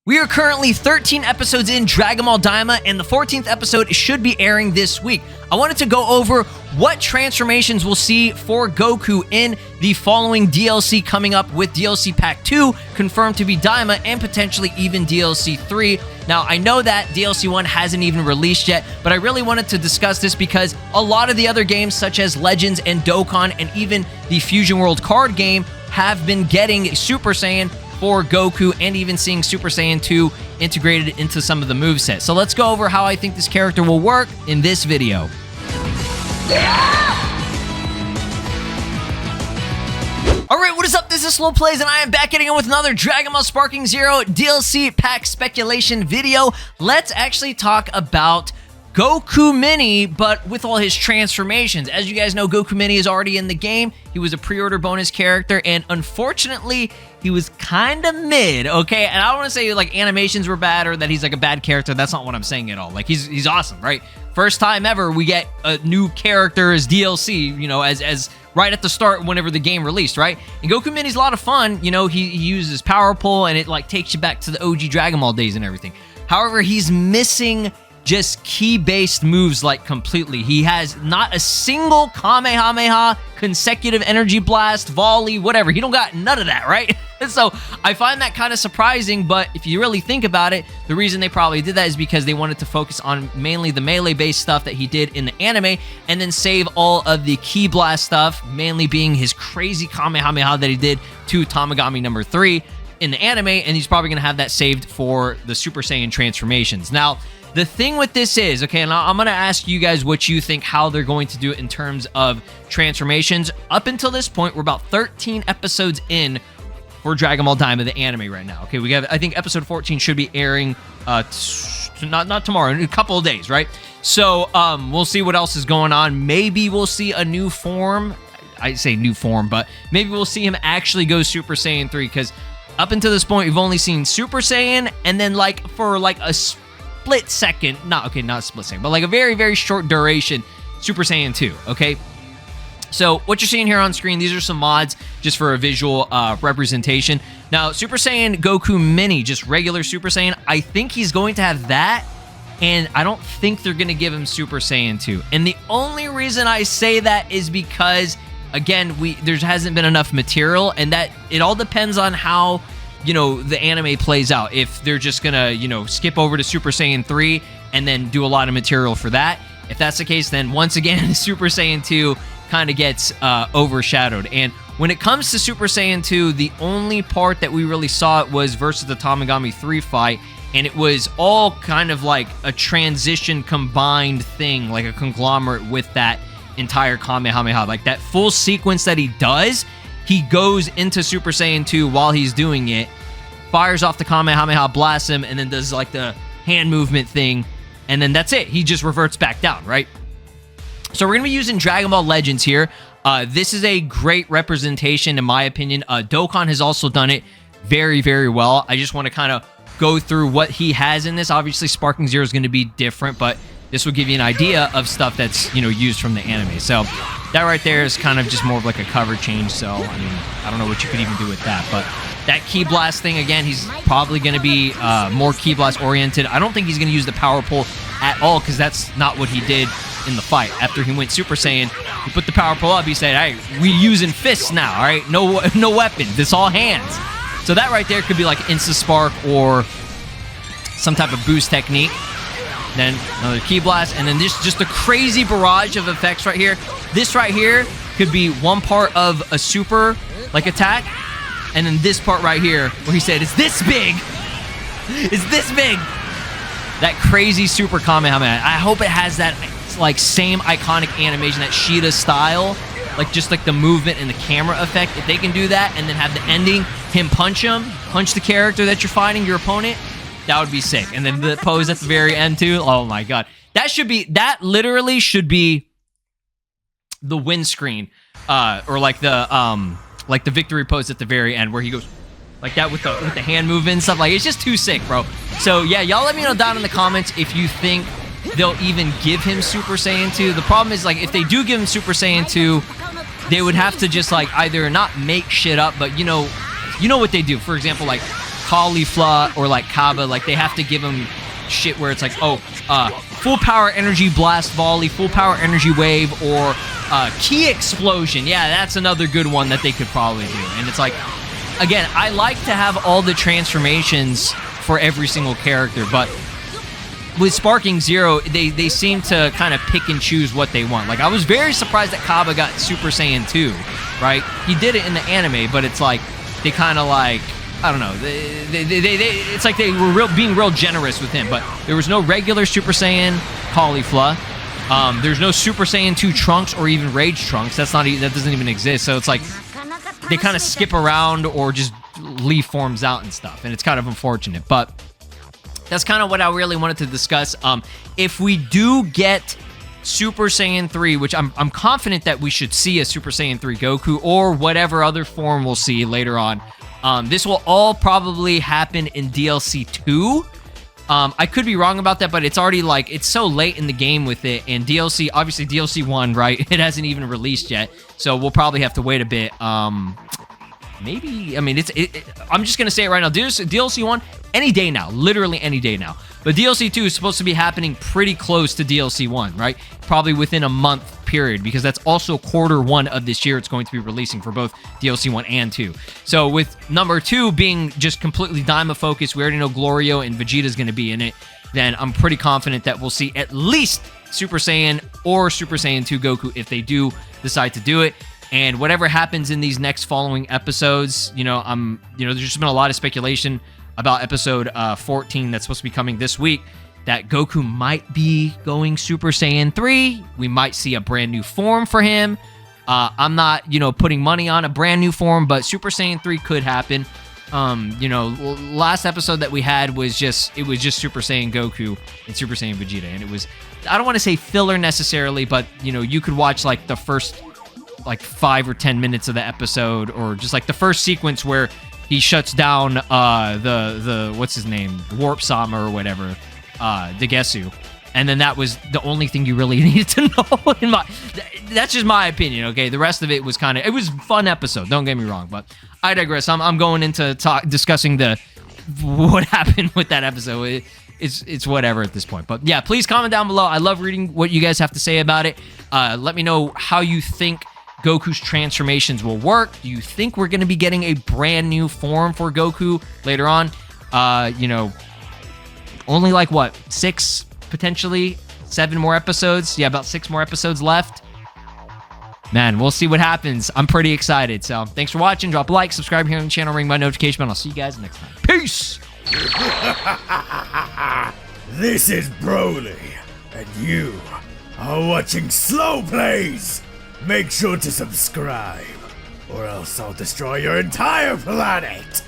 We are currently 13 episodes in Dragon Ball Daima, and the 14th episode should be airing this week. I wanted to go over what transformations we'll see for Goku in the following DLC coming up, with DLC Pack 2 confirmed to be Daima and potentially even DLC 3. Now, I know that DLC 1 hasn't even released yet, but I really wanted to discuss this because a lot of the other games, such as Legends and Dokkan and even the Fusion World card game, have been getting Super Saiyan for Goku, and even seeing Super Saiyan 2 integrated into some of the moveset. So let's go over how I think this character will work in this video. Alright, what is up? This is SLOplays, and I am back getting in with another Dragon Ball Sparking Zero DLC pack speculation video. Let's actually talk about Goku Mini, but with all his transformations. As you guys know, Goku Mini is already in the game. He was a pre-order bonus character, and unfortunately, he was kind of mid, okay? And I don't want to say, like, animations were bad or that he's, like, a bad character. That's not what I'm saying at all. Like, he's awesome, right? First time ever we get a new character as DLC, you know, as right at the start whenever the game released, right? And Goku Mini's a lot of fun. You know, he uses Power Pull, and it, like, takes you back to the OG Dragon Ball days and everything. However, he's missing just key-based moves, like, completely. He has not a single Kamehameha, consecutive energy blast, volley, whatever. He don't got none of that, right? So I find that kind of surprising, but if you really think about it, the reason they probably did that is because they wanted to focus on mainly the melee-based stuff that he did in the anime, and then save all of the key blast stuff, mainly being his crazy Kamehameha that he did to Tamagami number 3 in the anime, and he's probably going to have that saved for the Super Saiyan transformations. Now, the thing with this is, okay, and I'm going to ask you guys what you think, how they're going to do it in terms of transformations. Up until this point, we're about 13 episodes in for Dragon Ball Daima, the anime, right now. Okay, we have, I think episode 14 should be airing not tomorrow, in a couple of days, right? So we'll see what else is going on. Maybe we'll see a new form. I say new form, but maybe we'll see him actually go Super Saiyan 3, because up until this point, we've only seen Super Saiyan, and then, like, for like a split second, not a split second, but like a very, very short duration, Super Saiyan 2, okay? So what you're seeing here on screen, these are some mods just for a visual representation. Now, Super Saiyan Goku Mini, just regular Super Saiyan, I think he's going to have that, and I don't think they're going to give him Super Saiyan 2. And the only reason I say that is because, again, there hasn't been enough material, and that it all depends on how, you know, the anime plays out. If they're just gonna, you know, skip over to Super Saiyan 3 and then do a lot of material for that. If that's the case, then once again, Super Saiyan 2 kind of gets overshadowed. And when it comes to Super Saiyan 2, the only part that we really saw it was versus the Tamagami 3 fight, and it was all kind of like a transition combined thing, like a conglomerate with that entire Kamehameha. Like, that full sequence that he does, he goes into Super Saiyan 2 while he's doing it, fires off the Kamehameha, blasts him, and then does, like, the hand movement thing, and then that's it. He just reverts back down, right? So we're going to be using Dragon Ball Legends here. This is a great representation, in my opinion. Dokkan has also done it very, very well. I just want to kind of go through what he has in this. Obviously, Sparking Zero is going to be different, but this will give you an idea of stuff that's, you know, used from the anime. So that right there is kind of just more of like a cover change. So, I mean, I don't know what you could even do with that. But that Ki Blast thing, again, he's probably going to be more Ki Blast oriented. I don't think he's going to use the Power Pull at all, because that's not what he did in the fight. After he went Super Saiyan, he put the Power Pull up. He said, hey, we using fists now, all right? No weapon. This all hands. So that right there could be like Insta Spark or some type of boost technique. Then another Ki Blast, and then this just a crazy barrage of effects right here. This right here could be one part of a super, like, attack, and then this part right here where he said, it's this big! It's this big! That crazy super Kamehameha. I hope it has that, like, same iconic animation, that Sheeta style, like, just like the movement and the camera effect. If they can do that and then have the ending, him punch the character that you're fighting, your opponent, that would be sick. And then the pose at the very end too. Oh my god. That literally should be the win screen. Or like the victory pose at the very end where he goes like that with the hand movement and stuff. Like, it's just too sick, bro. So yeah, y'all let me know down in the comments if you think they'll even give him Super Saiyan 2. The problem is, like, if they do give him Super Saiyan 2, they would have to just, like, either not make shit up, but you know what they do. For example, like, Caulifla or like Kaba, like they have to give him shit where it's like, oh, full power energy blast volley, full power energy wave, or key explosion. Yeah, that's another good one that they could probably do. And it's like, again, I like to have all the transformations for every single character, but with Sparking Zero, they seem to kind of pick and choose what they want. Like, I was very surprised that Kaba got Super Saiyan 2, right? He did it in the anime, but it's like, they kind of like, I don't know, it's like they were being real generous with him, but there was no regular Super Saiyan Caulifla. There's no Super Saiyan 2 Trunks or even Rage Trunks. That doesn't even exist. So it's like they kind of skip around or just leave forms out and stuff, and it's kind of unfortunate. But that's kind of what I really wanted to discuss. If we do get Super Saiyan 3, which I'm confident that we should see a Super Saiyan 3 Goku or whatever other form we'll see later on. This will all probably happen in DLC 2. I could be wrong about that, but it's already like, it's so late in the game with it, and DLC, obviously DLC 1, right? It hasn't even released yet, so we'll probably have to wait a bit. Maybe, I mean, I'm just gonna say it right now. DLC 1, any day now, literally any day now. But DLC 2 is supposed to be happening pretty close to DLC 1, right? Probably within a month period, because that's also Q1 of this year it's going to be releasing for both DLC 1 and 2. So with number 2 being just completely Daima focused, we already know Glorio and Vegeta's going to be in it, then I'm pretty confident that we'll see at least Super Saiyan or Super Saiyan 2 Goku if they do decide to do it. And whatever happens in these next following episodes, there's just been a lot of speculation about episode 14 that's supposed to be coming this week, that Goku might be going Super Saiyan 3. We might see a brand new form for him. I'm not, putting money on a brand new form, but Super Saiyan 3 could happen. Last episode that we had was just Super Saiyan Goku and Super Saiyan Vegeta, and it was, I don't want to say filler necessarily, but you could watch like the first like 5 or 10 minutes of the episode, or just like the first sequence where he shuts down the what's his name, Warp Sama or whatever, Degesu, and then that was the only thing you really needed to know. That's just my opinion, okay? The rest of it was it was a fun episode, don't get me wrong, but I digress. I'm going into discussing what happened with that episode. It's whatever at this point, but yeah, please comment down below. I love reading what you guys have to say about it. Let me know how you think Goku's transformations will work. Do you think we're going to be getting a brand new form for Goku later on? Only like what, 6, potentially 7 more episodes? Yeah, about 6 more episodes left. Man, we'll see what happens. I'm pretty excited. So thanks for watching. Drop a like, subscribe here on the channel, ring my notification bell. I'll see you guys next time. Peace! This is Broly, and you are watching SLOplays. Make sure to subscribe, or else I'll destroy your entire planet!